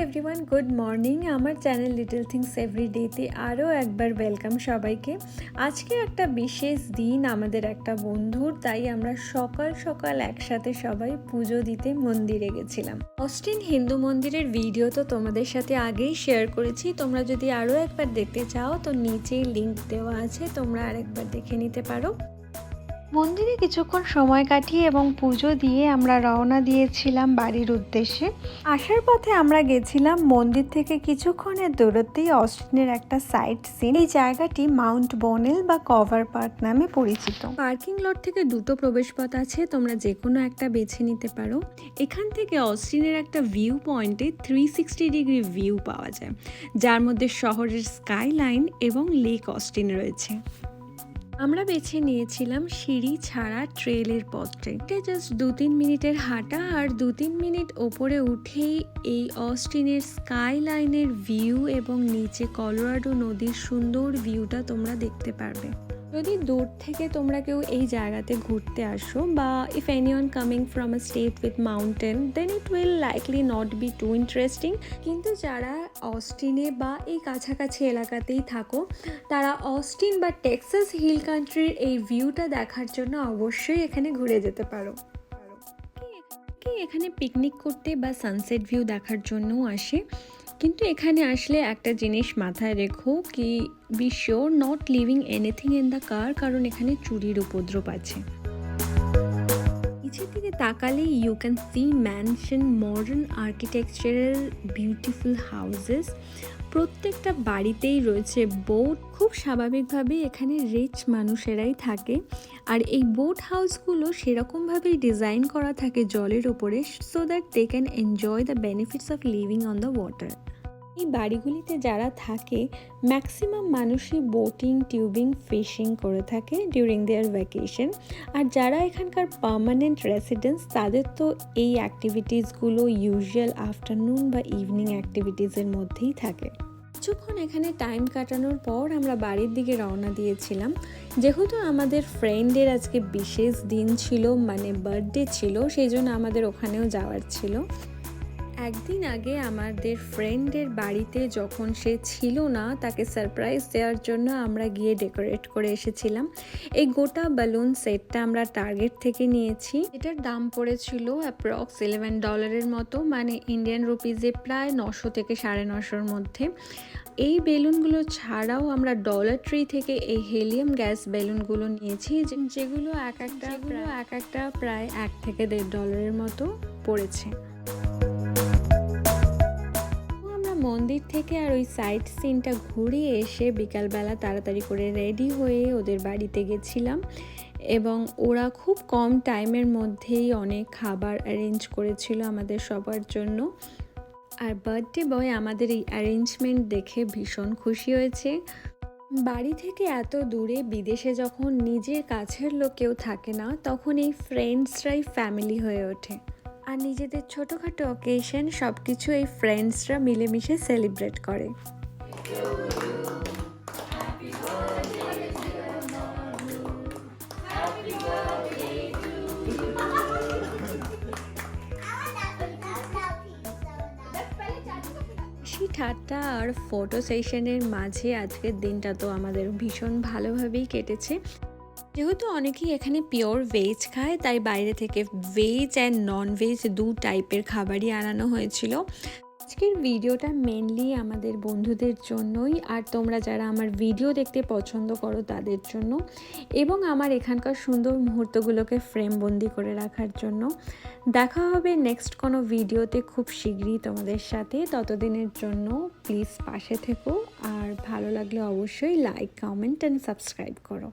Everyone, good morning. আমার channel little things এভরিডেতে আরও একবার ওয়েলকাম সবাইকে। আজকে একটা বিশেষ দিন আমাদের একটা বন্ধুর, তাই আমরা সকাল সকাল একসাথে সবাই পুজো দিতে মন্দিরে গেছিলাম। অস্টিন হিন্দু মন্দিরের ভিডিও তো তোমাদের সাথে আগেই শেয়ার করেছি। তোমরা যদি আরও একবার দেখতে চাও তো নিচেই লিংক দেওয়া আছে, তোমরা আরেকবার দেখে নিতে পারো। মন্দিরে কিছুক্ষণ সময় কাটিয়ে এবং পুজো দিয়ে আমরা রওনা দিয়েছিলাম বাড়ির উদ্দেশ্যে। আসার পথে আমরা গেছিলাম মন্দির থেকে কিছুক্ষণের দূরত্বেই অস্টিনের একটা সাইট সিন। এই জায়গাটি মাউন্ট বনেল বা কভার পার্ক নামে পরিচিত। পার্কিং লট থেকে দুটো প্রবেশপথ আছে, তোমরা যে কোনো একটা বেছে নিতে পারো। এখান থেকে অস্টিনের একটা ভিউ পয়েন্টে 360 ডিগ্রি ভিউ পাওয়া যায়, যার মধ্যে শহরের স্কাইলাইন এবং লেক অস্টিন রয়েছে। আমরা বেছে নিয়েছিলাম সিঁড়ি ছাড়া ট্রেলের পথটা। এটা জাস্ট 2-3 মিনিটের হাঁটা, আর 2-3 মিনিট ওপরে উঠেই এই অস্টিনের স্কাই লাইনের ভিউ এবং নিচে কলোরাডো নদীর সুন্দর ভিউটা তোমরা দেখতে পারবে। যদি দূর থেকে তোমরা কেউ এই জায়গাতে ঘুরতে আসো, বা if anyone coming from a state with mountain, then it will likely not be too interesting. কিন্তু যারা অস্টিনে বা এই কাছাকাছি এলাকাতেই থাকো, তারা অস্টিন বা টেক্সাস হিল কান্ট্রির এই ভিউটা দেখার জন্য অবশ্যই এখানে ঘুরে যেতে পারো। এখানে পিকনিক করতে বা সানসেট ভিউ দেখার জন্যও আসে। কিন্তু এখানে আসলে একটা জিনিস মাথায় রেখো, কি be sure not leaving anything in the car, কারণ এখানে চুরির উপদ্রব আছে। নিচের দিকে তাকালেই you can see mansion, modern architectural beautiful houses. প্রত্যেকটা বাড়িতেই রয়েছে বোট। খুব স্বাভাবিকভাবেই এখানে রিচ মানুষেরাই থাকে, আর এই বোট হাউসগুলো সেরকমভাবেই ডিজাইন করা থাকে জলের ওপরে, so that they can enjoy the benefits of living on the water. এই বাড়িগুলিতে যারা থাকে ম্যাক্সিমাম মানুষই বোটিং, টিউবিং, ফিশিং করে থাকে ডিউরিং দেয়ার ভ্যাকেশন। আর যারা এখানকার পার্মানেন্ট রেসিডেন্টস, তাদের তো এই অ্যাক্টিভিটিসগুলো ইউজুয়াল আফটারনুন বা ইভিনিং অ্যাক্টিভিটিসের মধ্যেই থাকে। কিছুক্ষণ এখানে টাইম কাটানোর পর আমরা বাড়ির দিকে রওনা দিয়েছিলাম। যেহেতু আমাদের ফ্রেন্ডের আজকে বিশেষ দিন ছিল, মানে বার্থডে ছিল, সেই জন্য আমাদের ওখানেও যাওয়ার ছিল। একদিন আগে আমাদের ফ্রেন্ডের বাড়িতে যখন সে ছিল না, তাকে সারপ্রাইজ দেওয়ার জন্য আমরা গিয়ে ডেকোরেট করে এসেছিলাম। এই গোটা বালুন সেটটা আমরা টার্গেট থেকে নিয়েছি। এটার দাম পড়েছিল অ্যাপ্রক্স $11 মতো, মানে ইন্ডিয়ান রুপিজে প্রায় 900 থেকে 950-র মধ্যে। এই বেলুনগুলো ছাড়াও আমরা ডলার ট্রি থেকে এই হেলিয়াম গ্যাস বেলুনগুলো নিয়েছি, যেগুলো এক একটা প্রায় $1 থেকে $1.5 মতো পড়েছে। মন্দির থেকে আর ওই সাইট সিনটা ঘুরে এসে বিকালবেলা তাড়াতাড়ি করে রেডি হয়ে ওদের বাড়িতে গেছিলাম, এবং ওরা খুব কম টাইমের মধ্যেই অনেক খাবার অ্যারেঞ্জ করেছিল আমাদের সবার জন্য। আর বার্থডে বয় আমাদের এই অ্যারেঞ্জমেন্ট দেখে ভীষণ খুশি হয়েছে। বাড়ি থেকে এত দূরে বিদেশে যখন নিজের কাছের লোক কেউ থাকে না, তখন এই ফ্রেন্ডসরাই ফ্যামিলি হয়ে ওঠে। আর নিজেদের ছোটোখাটো অকেশন সব কিছু এই ফ্রেন্ডসরা মিলেমিশে সেলিব্রেট করে। সেই ঠাট্টা আর ফটো সেশনের মাঝে আজকের দিনটা তো আমাদের ভীষণ ভালোভাবেই কেটেছে। যেহেতু অনেকেই এখানে পিওর ভেজ খায়, তাই বাইরে থেকে ভেজ অ্যান্ড নন ভেজ দু টাইপের খাবারই আনানো হয়েছিল। আজকের ভিডিওটা মেনলি আমাদের বন্ধুদের জন্যই, আর তোমরা যারা আমার ভিডিও দেখতে পছন্দ করো তাদের জন্য, এবং আমার এখানকার সুন্দর মুহূর্তগুলোকে ফ্রেমবন্দি করে রাখার জন্য। দেখা হবে নেক্সট কোনো ভিডিওতে খুব শীঘ্রই তোমাদের সাথে। ততদিনের জন্য প্লিজ পাশে থেকো, আর ভালো লাগলে অবশ্যই লাইক, কমেন্ট অ্যান্ড সাবস্ক্রাইব করো।